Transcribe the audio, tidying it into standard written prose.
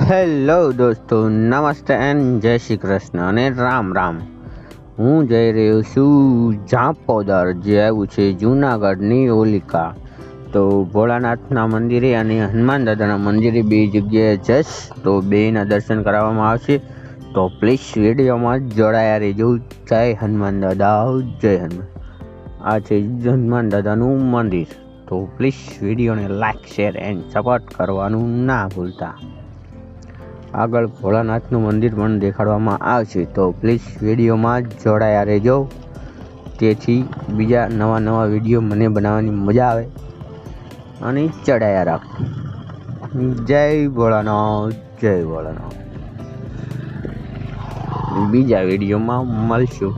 Hello દોસ્તો, નમસ્તે and જય શ્રી કૃષ્ણ અને રામ રામ. હું જઈ રહ્યો છું ઝાંપોદર, જે આવ્યું છે જૂનાગઢની હોલિકા. તો ભોળાનાથના મંદિરે અને હનુમાન દાદાના મંદિરે બે જગ્યાએ જઈશ, તો બેના દર્શન કરાવવામાં આવશે. તો પ્લીઝ વિડીયોમાં જોડાયા રહેજો. જય હનુમાન દાદા, જય હનુમાન. આ છે હનુમાન દાદાનું મંદિર. તો પ્લીઝ વિડીયોને લાઈક, શેર એન્ડ સપોર્ટ કરવાનું ના ભૂલતા. આગળ ભોળાનાથનું મંદિર પણ દેખાડવામાં આવશે, તો પ્લીઝ વિડીયોમાં જોડાયા રહેજો. તેથી બીજા નવા વિડીયો મને બનાવવાની મજા આવે અને ચડાયા રાખો. જય ભોળાનાથ, જય ભોળાનાથ. બીજા વિડીયોમાં મળશું.